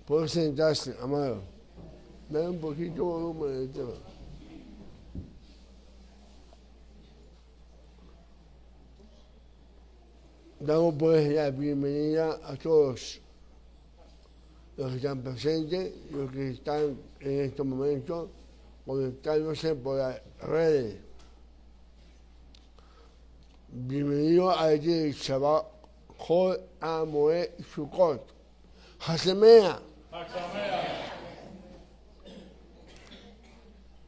Puede sentarse, amado. Dale un poquito volumen del tema. Damos pues la bienvenida a todos los que están presentes y los que están en estos momentos conectándose por las redes. Bienvenido a este Shabbat Hol Amoed Sukkot. Hasemea.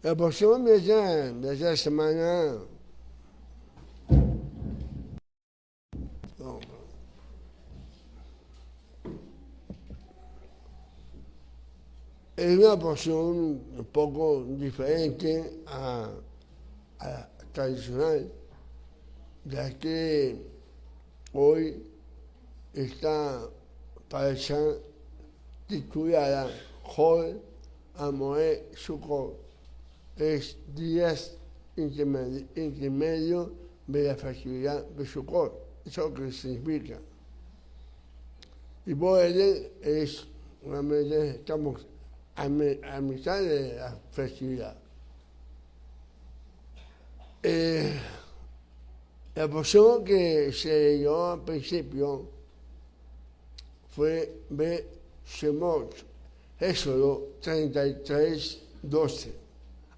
La porción de esta semana es una porción un poco diferente a la tradicional, ya que hoy está pareja titulada Hol Amoed Sukkot. Es días intermedio de la festividad de Sukkot. Eso es lo que significa. Y por ende es, realmente estamos a mitad de la festividad. La porción que se dio al principio fue de Shemot, Éxodo 33, 12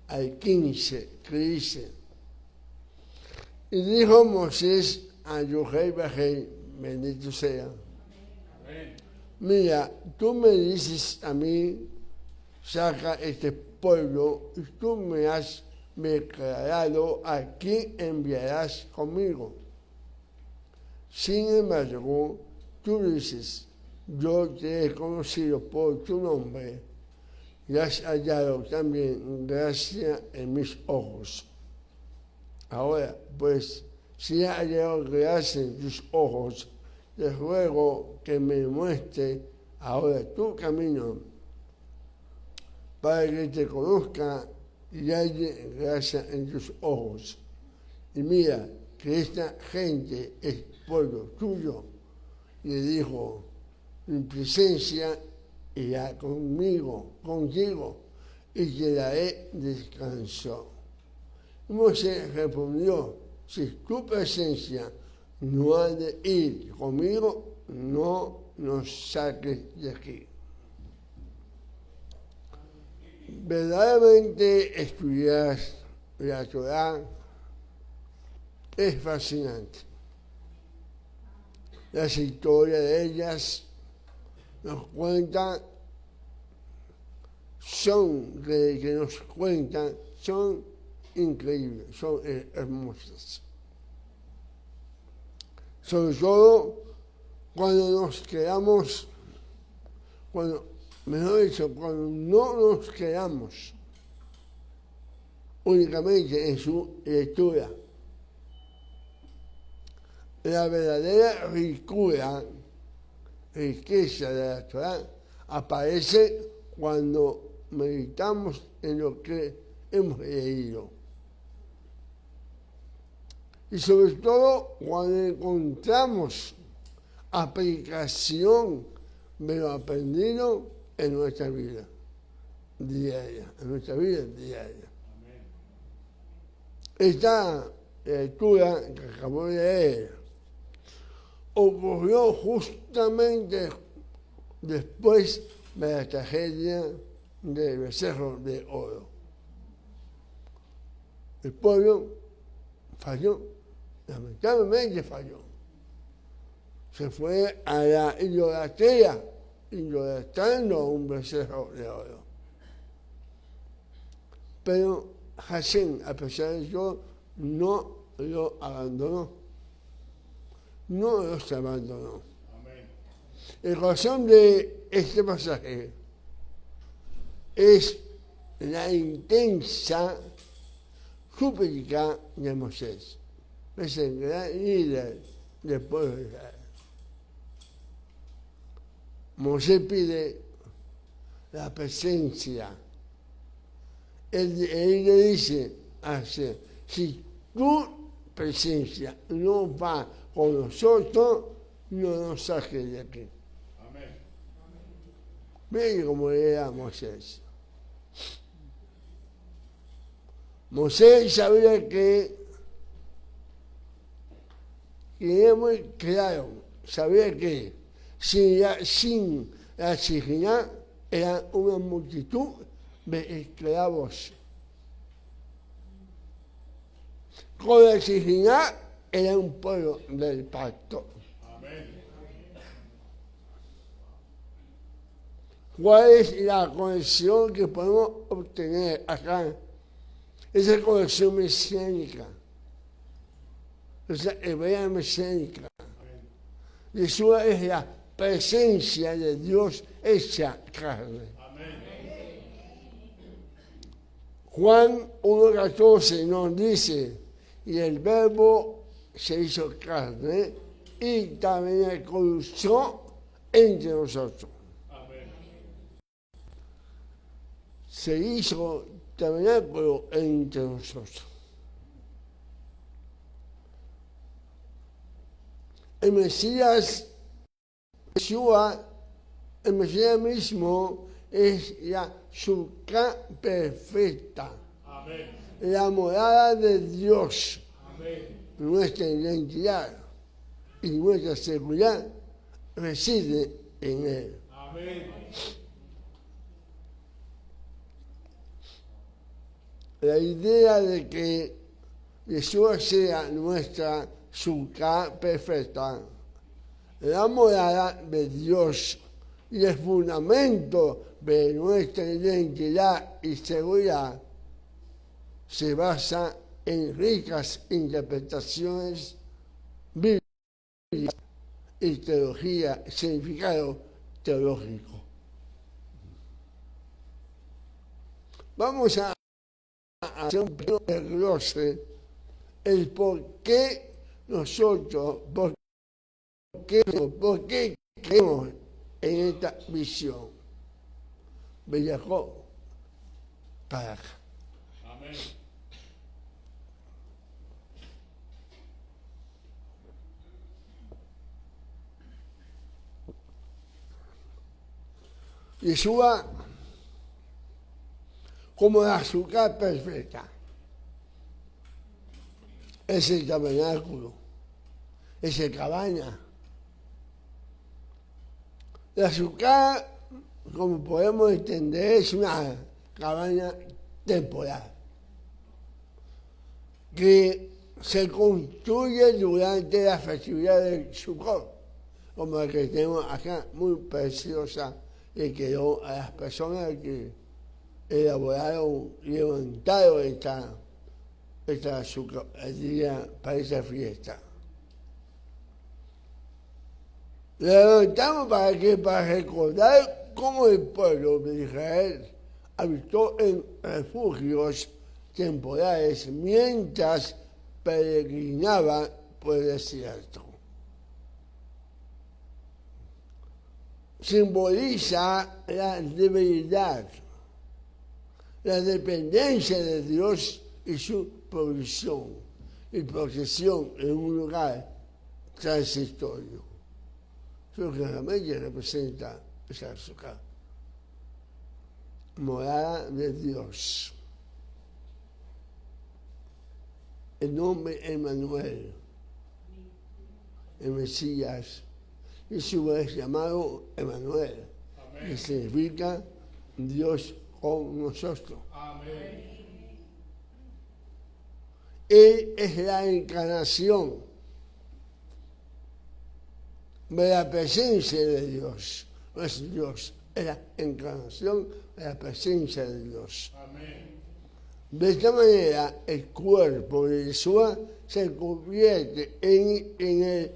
al 15, que dice: y dijo Moisés a Yohei Bajei, bendito sea, mira, tú me dices a mí, saca este pueblo, y tú me has declarado a quién enviarás conmigo. Sin embargo, tú dices, yo te he conocido por tu nombre, y has hallado también gracia en mis ojos. Ahora, pues, si has hallado gracia en tus ojos, te ruego que me muestre ahora tu camino, para que te conozca y halle gracia en tus ojos. Y mira que esta gente es pueblo tuyo. Y le dijo, mi presencia irá contigo, y te daré descanso. Y Moisés respondió, si tu presencia no ha de ir conmigo, no nos saques de aquí. Verdaderamente estudiar la Torá es fascinante. Las historias de ellas nos cuentan, son increíbles, son hermosas. Sobre todo cuando nos quedamos, cuando no nos quedamos únicamente en su lectura. La verdadera riqueza de la Torá aparece cuando meditamos en lo que hemos leído. Y sobre todo cuando encontramos aplicación de lo aprendido en nuestra vida diaria. Esta lectura que acabo de leer ocurrió justamente después de la tragedia del becerro de oro. El pueblo falló, lamentablemente falló. Se fue a la idolatría, idolatrando a un becerro de oro. Pero Hashem, a pesar de eso, no lo abandonó. No los abandonó. Amén. El corazón de este pasaje es la intensa súplica de Moisés. Es el gran líder del pueblo de Israel. Moisés pide la presencia. Él le dice así, si tu presencia no va con nosotros, no nos saques de aquí. Amén. Miren cómo era Moisés. Moisés sabía que es muy claro, sabía que sin la Shejina era una multitud de esclavos. Con la Shejina era un pueblo del pacto. ¿Cuál es la conexión que podemos obtener acá? Esa conexión mesiánica, esa hebrea mesiánica. Yeshua es la presencia de Dios hecha carne. Juan 1:14 nos dice, y el verbo se hizo carne y también cruzó entre nosotros. Se hizo tabernáculo entre nosotros. El Mesías, Yeshua, el Mesías mismo es la Sukkah perfecta. Amén. La morada de Dios. Amén. Nuestra identidad y nuestra seguridad reside en Él. Amén. La idea de que Yeshua sea nuestra Sukkah perfecta, la morada de Dios y el fundamento de nuestra identidad y seguridad se basa en ricas interpretaciones bíblicas y teología, significado teológico. Vamos a hacer un pequeño desglose el por qué nosotros, por qué creemos en esta visión. Bellacó para acá. Amén. Yeshua como la Sukkah perfecta. Es el tabernáculo, es la cabaña. La Sukkah, como podemos entender, es una cabaña temporal que se construye durante la festividad de Sukkot, como la que tenemos acá, muy preciosa, y quedó a las personas que elaboraron y levantaron esta Sukkot, el día para esa fiesta. La levantamos para que para recordar cómo el pueblo de Israel habitó en refugios temporales mientras peregrinaba por el desierto. Simboliza la debilidad, la dependencia de Dios y su provisión y protección en un lugar transitorio. Eso que realmente representa esa Sukkah, morada de Dios. El nombre Emmanuel, el Mesías, Jesús es llamado Emmanuel, que significa Dios con nosotros. Amén. Él es la encarnación de la presencia de Dios. No es Dios, es la encarnación de la presencia de Dios. Amén. De esta manera, el cuerpo de Yeshua se convierte en el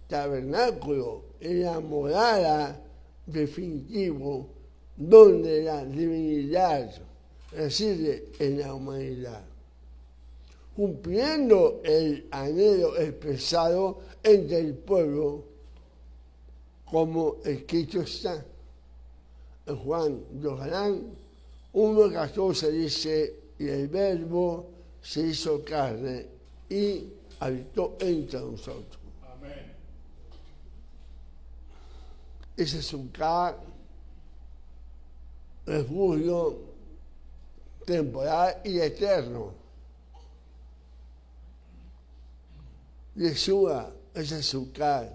tabernáculo, en la morada definitivo, donde la divinidad reside en la humanidad, cumpliendo el anhelo expresado entre el pueblo, como escrito está. En Juan 1:14 dice, y el verbo se hizo carne y habitó entre nosotros. Amén. Ese Sukkah refugio temporal y eterno. Yeshua es azúcar.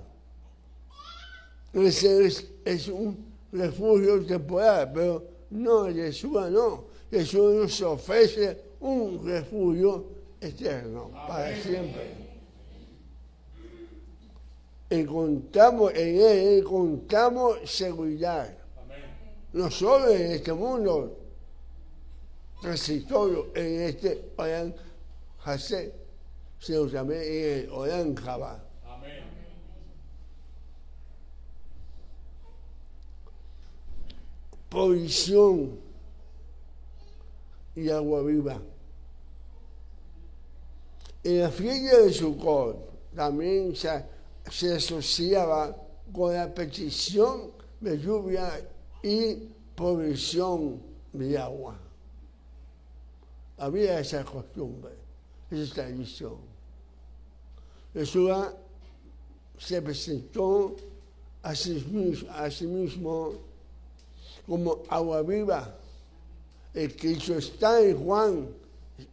Ese es un refugio temporal, pero no, Yeshua no. Yeshua nos ofrece un refugio eterno, para siempre. Encontramos en Él, encontramos seguridad. No solo en este mundo transitorio, en este Oran Hasé, sino también en el Oran Jabá. Provisión y agua viva. En la fiesta de Sukkot también se asociaba con la petición de lluvia y provisión de agua. Había esa costumbre, esa tradición. Yeshua se presentó a sí mismo como agua viva. El Cristo está en Juan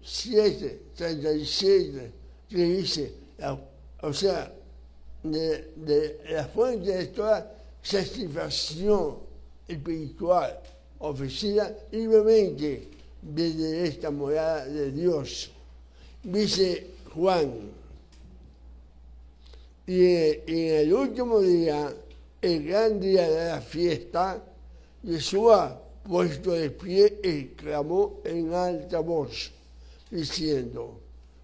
7:37, que dice, o sea, de la fuente de toda satisfacción espiritual ofrecida libremente desde esta morada de Dios. Dice Juan, y en el último día, el gran día de la fiesta, Yeshua, puesto de pie, exclamó en alta voz, diciendo,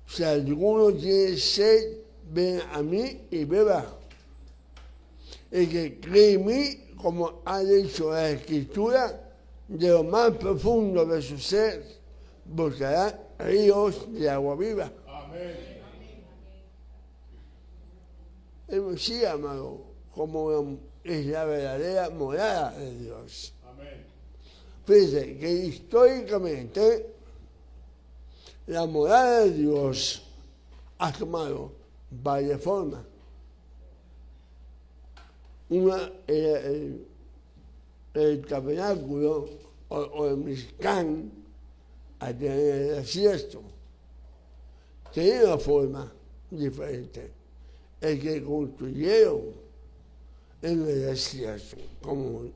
si alguno tiene sed, ven a mí y beba. El que cree en mí, como ha dicho la Escritura, de lo más profundo de su ser, brotarán ríos de agua viva. Amén. El Mesías, amado, como es la verdadera morada de Dios. Amén. Fíjense que históricamente la morada de Dios ha tomado varias formas. Una era el tabernáculo o el Mishkan, allá en el desierto. Tenía una forma diferente. El que construyeron en el desierto, como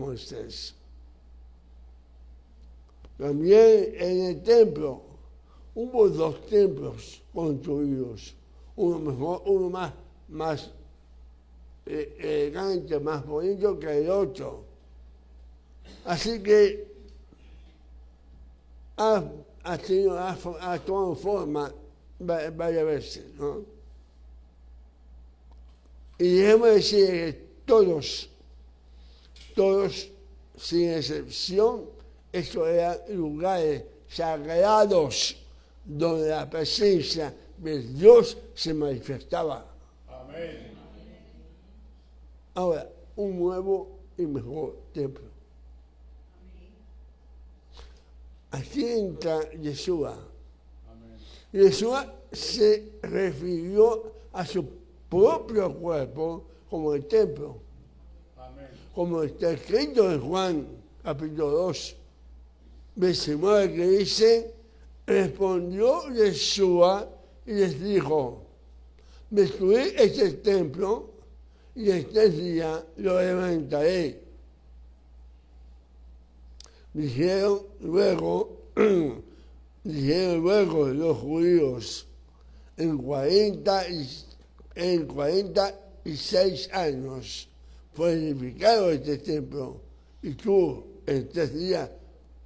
ustedes. También en el templo hubo 2 templos construidos, uno mejor, uno más elegante, más bonito que el otro. Así que ha tomado forma varias veces, ¿no? Y debemos decir que todos, sin excepción, estos eran lugares sagrados donde la presencia de Dios se manifestaba. Amén. Ahora, un nuevo y mejor templo. Aquí entra Yeshua. Amén. Yeshua se refirió a su propio cuerpo como el templo. Amén. Como está escrito en Juan capítulo 2, versículo 9, que dice, respondió Yeshua y les dijo, destruid este templo y este día lo levantaré. Dijeron luego los judíos, en 46 años fue edificado este templo y tú en 3 días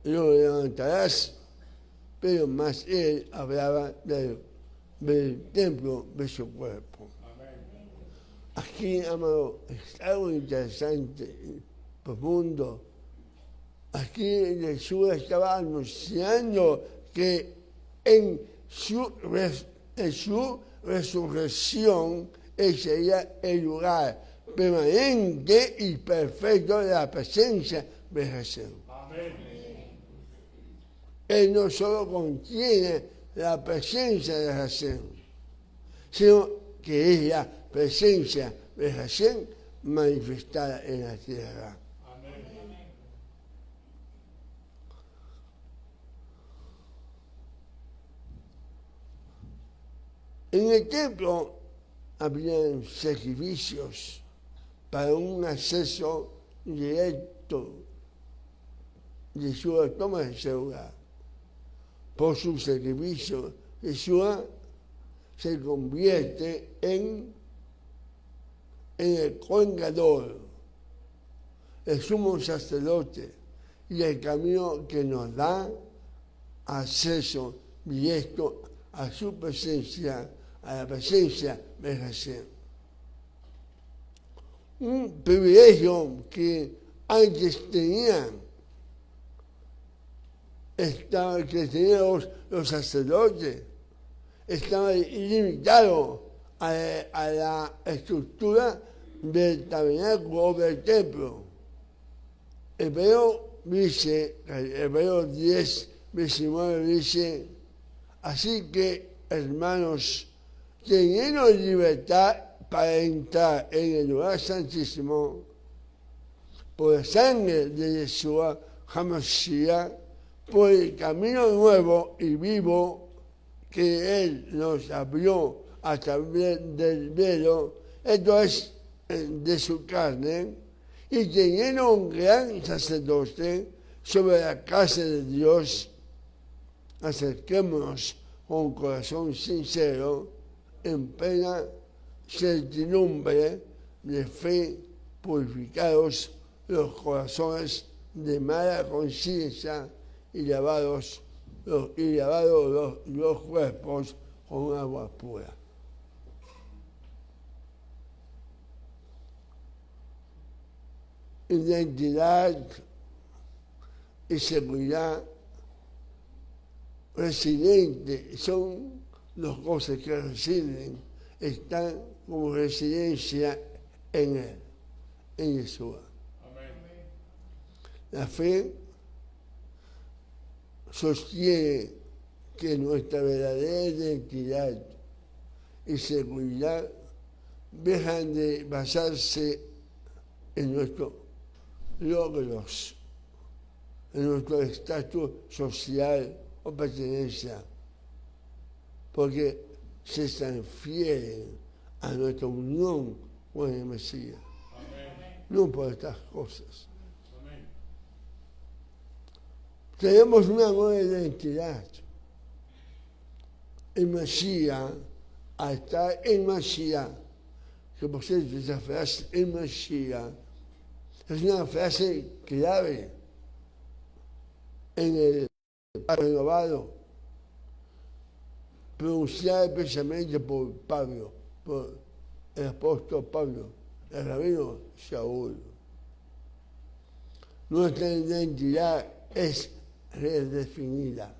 lo levantarás. Pero más él hablaba del templo de su cuerpo. Amén. Aquí, amado, es algo interesante, profundo. Aquí Jesús estaba anunciando que en su resurrección ese sería el lugar permanente y perfecto de la presencia de Jesús. Amén. Él no solo contiene la presencia de Hashem, sino que es la presencia de Hashem manifestada en la tierra. Amén. En el templo habían sacrificios para un acceso directo. Yeshua toma ese lugar. Por su sacrificio, Yeshua se convierte en el Cohen Gadol, el sumo sacerdote, y el camino que nos da acceso directo a su presencia, a la presencia de Hashem. Un privilegio que antes tenían los sacerdotes, estaba limitado a la estructura del tabernáculo o del templo. Hebreo 10, 19 dice, así que, hermanos, teniendo libertad para entrar en el lugar santísimo, por la sangre de Yeshua HaMashiach, por el camino nuevo y vivo que Él nos abrió a través del velo, esto es de su carne, y teniendo un gran sacerdote sobre la casa de Dios, acerquémonos con corazón sincero, en plena certidumbre de fe, purificados los corazones de mala conciencia y lavados los cuerpos con agua pura. Identidad y seguridad residente son dos cosas que residen, están como residencia en Él, en Yeshua. Amén. La fe sostiene que nuestra verdadera identidad y seguridad dejan de basarse en nuestros logros, en nuestro estatus social o pertenencia, porque se transfieren a nuestra unión con el Mesías. Amén. No por estas cosas. Amén. Tenemos una nueva identidad. El Mesías, al estar en Mesías, que por cierto esa frase, el Mesías, es una frase clave en el renovado, pronunciada especialmente por Pablo, por el apóstol Pablo, el rabino Shaul. Nuestra identidad es redefinida.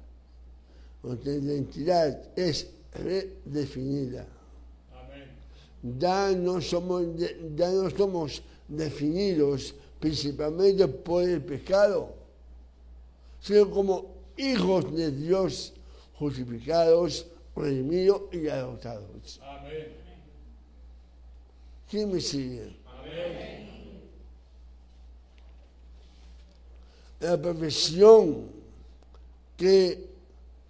Nuestra identidad es redefinida. Amén. Ya no somos definidos principalmente por el pecado, sino como hijos de Dios, justificados, redimidos y adoptados. Amén. ¿Quién me sigue? Amén. La perfección que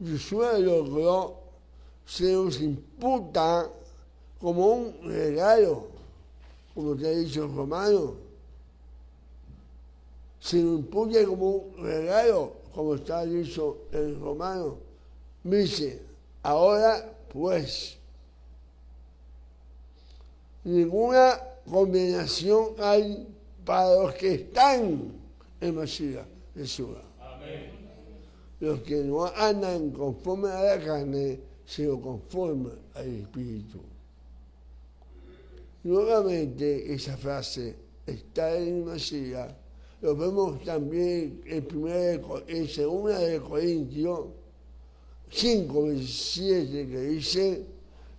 Yeshua logró se nos imputa como un regalo, como te ha dicho el romano. Se nos imputa como un regalo, como está dicho el romano. Dice, ahora pues, ninguna condenación hay para los que están en Mashiach, Jesús. Amén. Los que no andan conforme a la carne, sino conforme al Espíritu. Nuevamente esa frase, está en Mashiach, lo vemos también en 2 de Corintios 5, 17, que dice,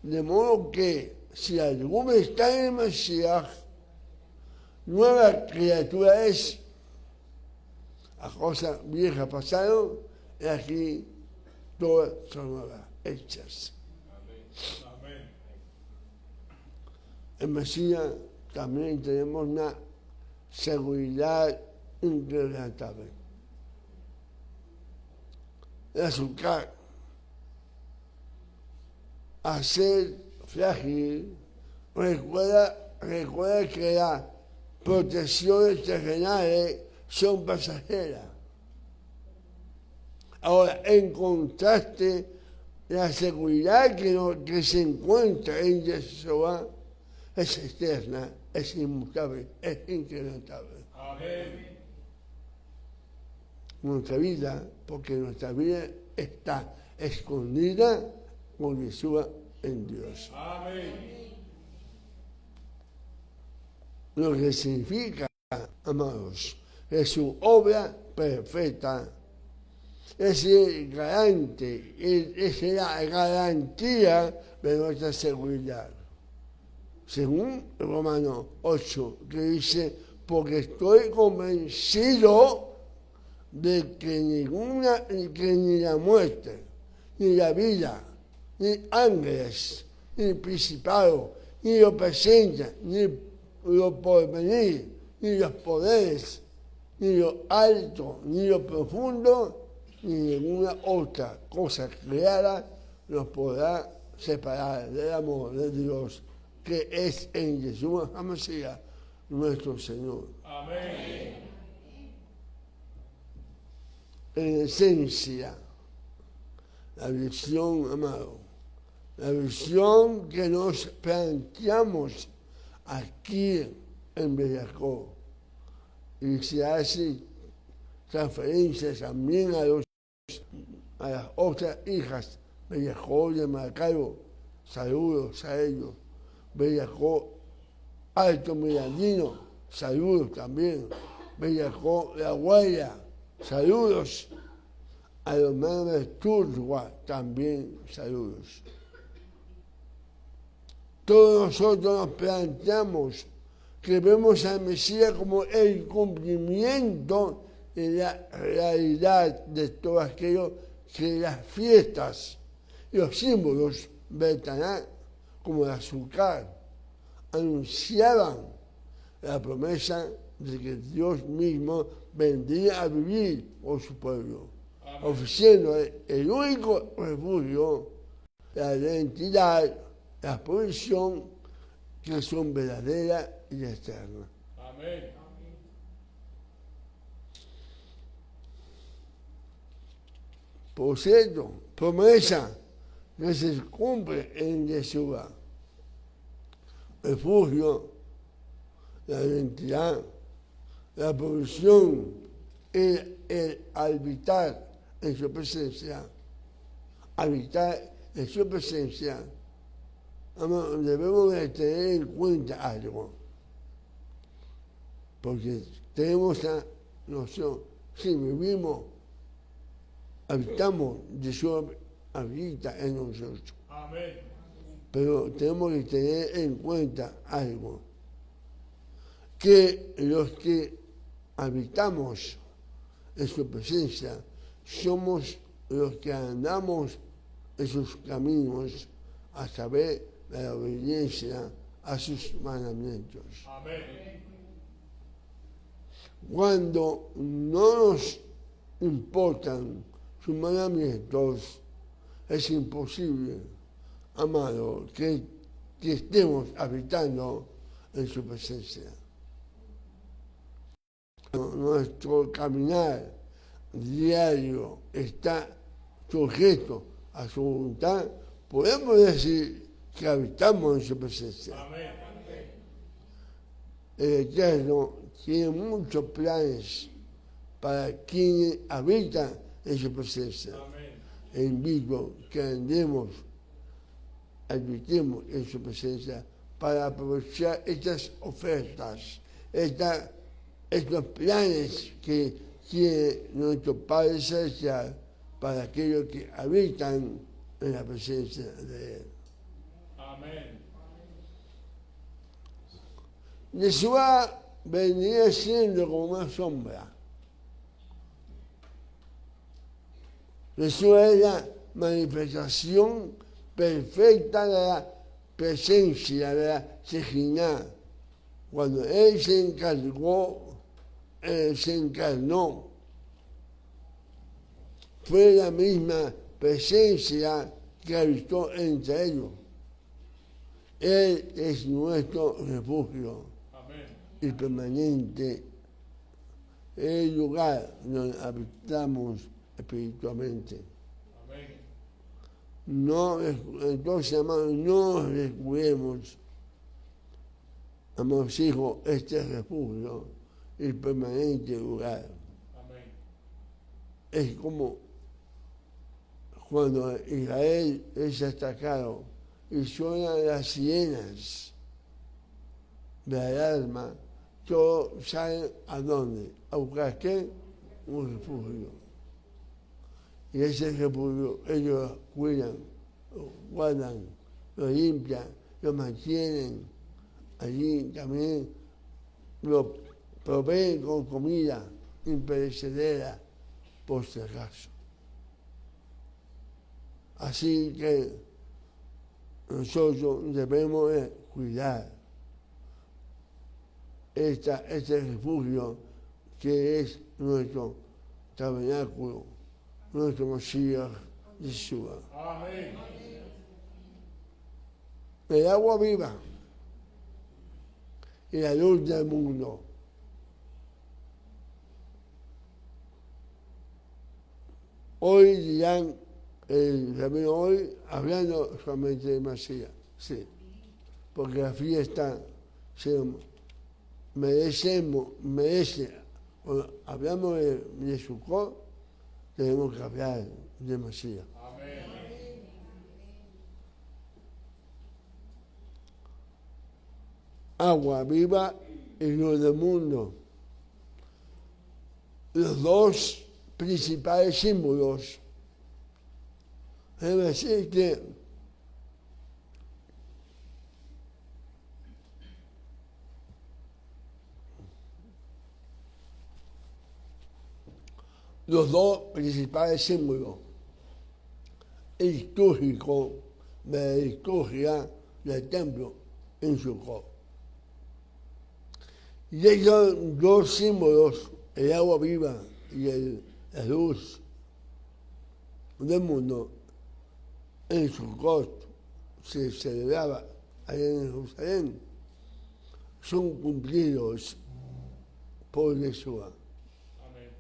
de modo que si alguno está en el Mashiach, nueva criatura es. Las cosas viejas pasaron y aquí todas son nuevas, hechas. Amén. En Mesías también tenemos una seguridad inquebrantable. El azúcar a ser frágil, recuerda que las protecciones terrenales son pasajeras. Ahora, en contraste, la seguridad que se encuentra en Yeshua es eterna, es inmutable, es inquebrantable. Amén. Nuestra vida, porque nuestra vida está escondida con Yeshua en Dios. Amén. Lo que significa, amados, que su obra perfecta es el garante, es la garantía de nuestra seguridad. Según Romanos 8, que dice, porque estoy convencido de que ni la muerte, ni la vida, ni ángeles, ni principados, ni lo presente, ni lo porvenir, ni los poderes, ni lo alto, ni lo profundo, ni ninguna otra cosa creada nos podrá separar del amor de Dios que es en Jesús HaMashiach, nuestro Señor. Amén. En esencia, la visión, amado, la visión que nos planteamos aquí en Bellacó, y se hace transferencias también a las otras hijas, Bellacó de Maracaibo, saludos a ellos, Bellacó Alto Mirandino, saludos también, Bellacó La Guaya, saludos, a los hermanos de Turgua también saludos. Todos nosotros nos planteamos que vemos al Mesías como el cumplimiento de la realidad de todo aquello que las fiestas y los símbolos de Taná, como el azúcar, anunciaban la promesa de que Dios mismo vendría a vivir por su pueblo, ofreciendo el único refugio, la identidad, la provisión, que son verdaderas y eternas. Amén. Por cierto, promesa que se cumple en Yeshua. Refugio, la identidad, la provisión, el habitar en su presencia. Habitar en su presencia. Debemos de tener en cuenta algo, porque tenemos la noción, si vivimos, habitamos, Yeshua habita en nosotros. Amén. Pero tenemos que tener en cuenta algo, que los que habitamos en su presencia somos los que andamos en sus caminos a saber de la obediencia a sus mandamientos. Amén. Cuando no nos importan sus mandamientos, es imposible, amado, que estemos habitando en su presencia. Nuestro caminar diario está sujeto a su voluntad, podemos decir que habitamos en su presencia. Amén. El Eterno tiene muchos planes para quienes habitan en su presencia. Amén. E invito que habitemos en su presencia para aprovechar estas ofertas, estos planes que tiene nuestro Padre Celestial para aquellos que habitan en la presencia de Él. Amén. Yeshua venía siendo como una sombra. Yeshua es la manifestación perfecta de la presencia de la Shejinah. Cuando Él se encarnó, fue la misma presencia que habitó entre ellos. Él es nuestro refugio Amén. y permanente, el lugar donde habitamos espiritualmente. Amén. No, entonces, hermanos, no descuidemos, amados hijos, este refugio y permanente lugar. Amén. Es como cuando Israel es atacado y suenan las sirenas de alarma, todos saben a dónde, a buscar qué, un refugio. Y ese refugio ellos lo cuidan, lo guardan, lo limpian, lo mantienen. Allí también lo proveen con comida imperecedera por si acaso. Así que nosotros debemos cuidar este refugio que es nuestro tabernáculo, nuestro Mesías Yeshua. Amén. El agua viva y la luz del mundo. Hoy dirán, el rabino hoy, hablando solamente de Mesías, sí, porque la fiesta merece, cuando hablamos de Sukkot, tenemos que hablar de Mesías. Amén. Agua viva y luz del mundo. Los dos principales símbolos. Es decir, que los dos principales símbolos litúrgicos de la liturgia del templo en Sukkot. Y esos dos símbolos, el agua viva y la luz del mundo, en Sukkot se celebraba allá en Jerusalén, son cumplidos por Yeshua. Amén.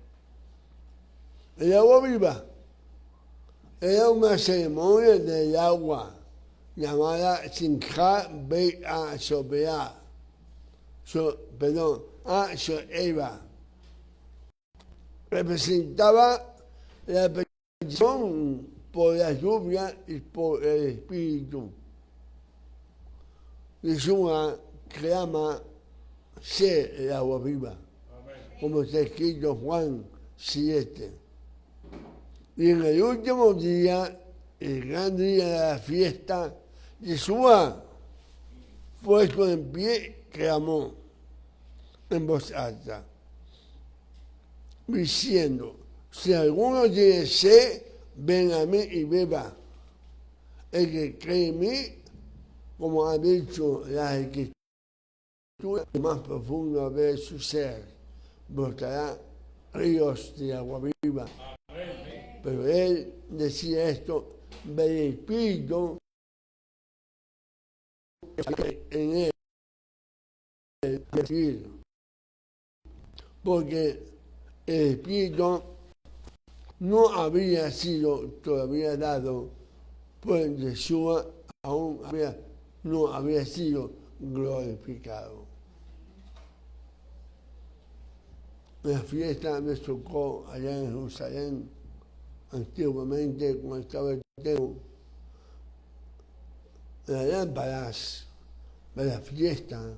El agua viva era una ceremonia del agua llamada Simchat Beit HaShobeah. Shoeva. Representaba la petición por la lluvia y por el Espíritu. Yeshua clama ser el agua viva, Amén. como está escrito en Juan 7. Y en el último día, el gran día de la fiesta, Yeshua, puesto en pie, clamó en voz alta, diciendo: si alguno tiene sed, ven a mí y beba. El que cree en mí, como ha dicho la Escritura, más profundo de su ser, brotará ríos de agua viva. Amén. Pero él decía esto del Espíritu en él, porque el Espíritu no había sido todavía dado, pues Yeshua aún no había sido glorificado. La fiesta de Sukkot allá en Jerusalén, antiguamente cuando estaba el templo, las lámparas de la fiesta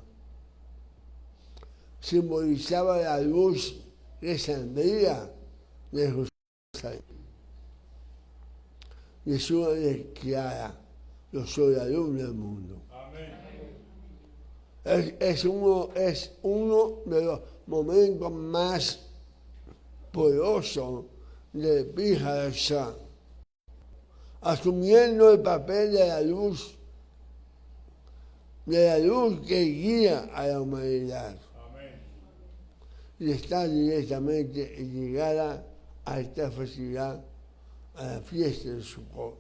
simbolizaba la luz que saldría de Jerusalén. Jesús declara: yo soy la luz del mundo. Amén. Es uno de los momentos más poderosos de Pijarsha, asumiendo el papel de la luz que guía a la humanidad. Amén. Y está directamente ligada a esta festividad, a la fiesta de Sukkot.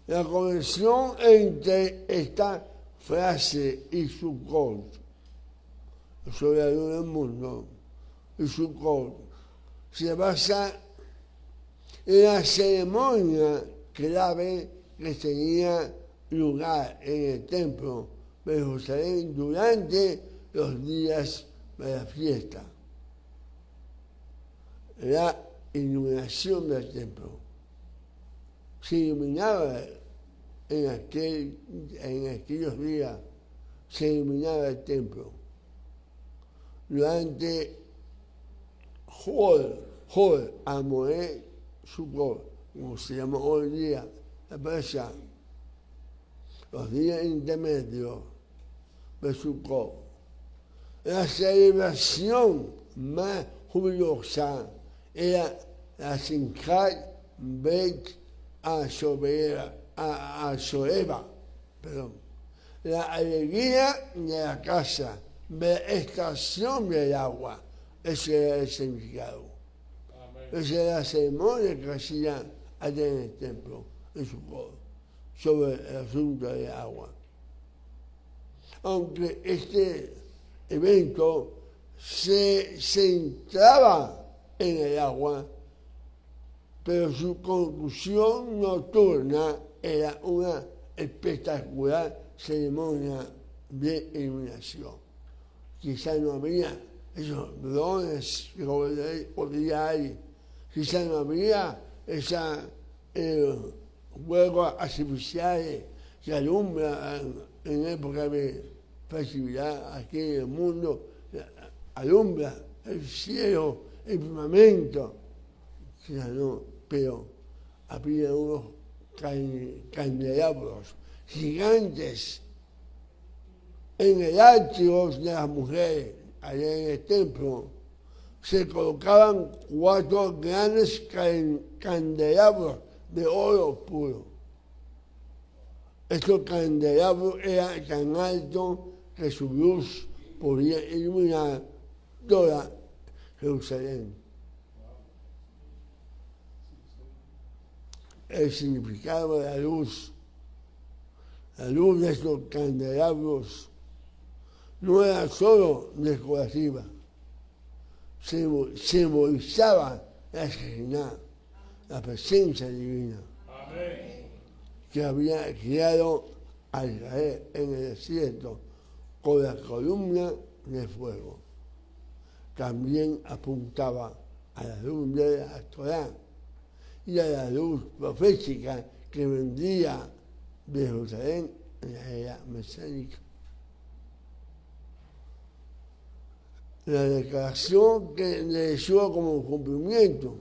La conexión entre esta frase y Sukkot, sobre la luz del mundo, y Sukkot, se basa en la ceremonia clave que tenía lugar en el templo de Jerusalén durante los días de la fiesta. La iluminación del templo. Se iluminaba en aquellos días, se iluminaba el templo. Durante Hol Amoed Sukkot, como se llama hoy día, la Pasha, los días intermedios de Sukkot. La celebración más jubilosa era la Simchat Bet Ashoeva, la alegría de la casa, de la estación del agua. Ese era el significado. Esa era la ceremonia que hacían allá en el templo, en Sukkot, sobre el asunto del agua. Aunque este evento se centraba en el agua, pero su conclusión nocturna era una espectacular ceremonia de iluminación. Quizás no había esos drones que podía haber, quizás no había esos juegos artificiales que alumbran en época de festividad aquí en el mundo, alumbra el cielo, el firmamento. Quizás no, pero había unos candelabros gigantes en el atrio de las mujeres, allá en el templo. Se colocaban 4 grandes candelabros de oro puro. Estos candelabros eran tan altos que su luz podía iluminar toda Jerusalén. El significado de la luz de estos candelabros no era solo decorativa, simbolizaba la Shekhinah, la presencia divina. Amén. Que había criado a Israel en el desierto con la columna de fuego. También apuntaba a la luz de la Torá y a la luz profética que vendría de Jerusalén en la era mesiánica. La declaración que le dio como cumplimiento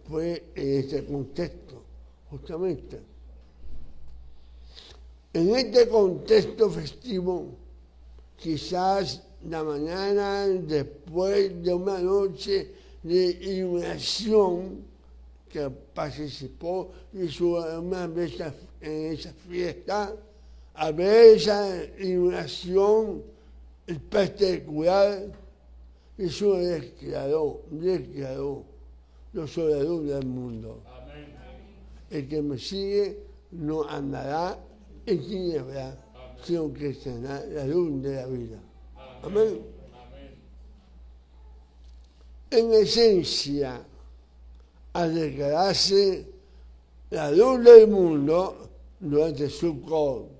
fue en este contexto, justamente. En este contexto festivo, quizás la mañana después de una noche de iluminación que participó y una vez en esa fiesta, a ver esa iluminación espectacular, Jesús declaró, yo soy la luz del mundo. Amén. El que me sigue no andará en tinieblas, sino que tendrá la luz de la vida. Amén. Amén. En esencia, al declararse la luz del mundo durante Sukkot,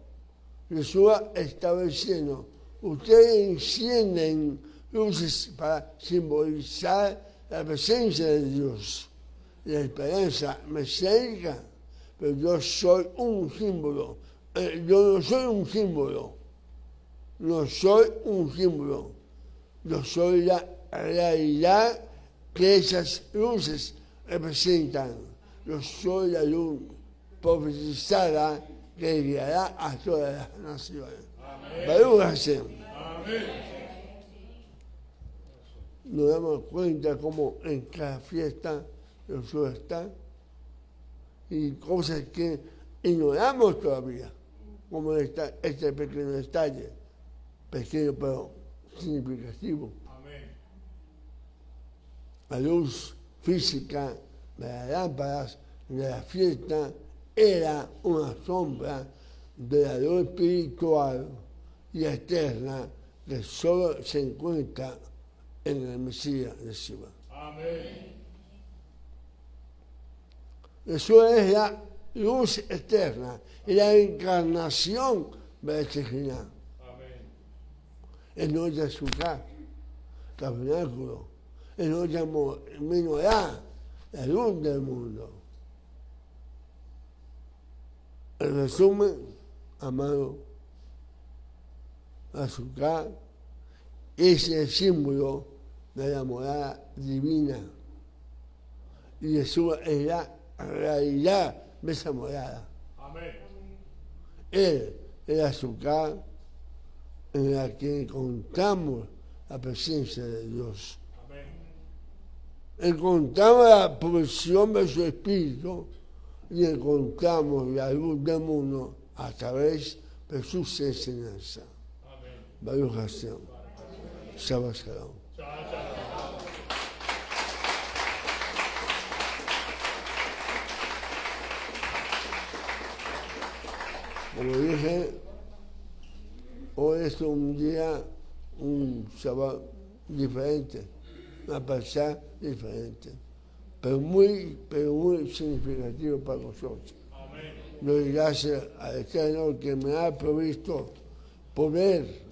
Jesús estaba diciendo, ustedes encienden luces para simbolizar la presencia de Dios, la esperanza mesiánica, pero yo soy un símbolo. Yo no soy un símbolo, yo soy la realidad que esas luces representan. Yo soy la luz profetizada que guiará a todas las naciones. Amén. Nos damos cuenta cómo en cada fiesta Jesús está y cosas que ignoramos todavía, como este pequeño detalle, pequeño pero significativo. Amén. La luz física de las lámparas de la fiesta era una sombra de la luz espiritual y eterna que solo se encuentra en el Mesías de Shiva. Amén. Jesús es la luz eterna y la encarnación de la Shekhinah. Amén. Es nuestra azúcar, tabernáculo, es nuestra menorá, la luz del mundo. En resumen, amado, azúcar es el símbolo de la morada divina y Jesús es la realidad de esa morada. Amén. Él es el azúcar en la que encontramos la presencia de Dios. Amén. Encontramos la provisión de su Espíritu y encontramos la luz del mundo a través de sus enseñanzas. Amén. Baruch Hashem. Shabbat Shalom. Shabbat shalom. Como dije, hoy es un día, un Shabbat diferente, una pasada diferente, pero muy significativo para nosotros. Amén. Doy gracias al Eterno que me ha provisto poder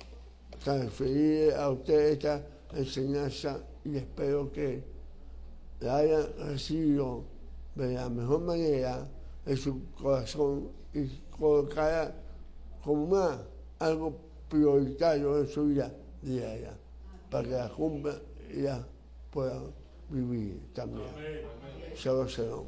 transferir a usted esta enseñanza y espero que la hayan recibido de la mejor manera en su corazón y colocara como más algo prioritario en su vida diaria para que la cumpla y la puedan vivir también. Amén. Shabbat Shalom.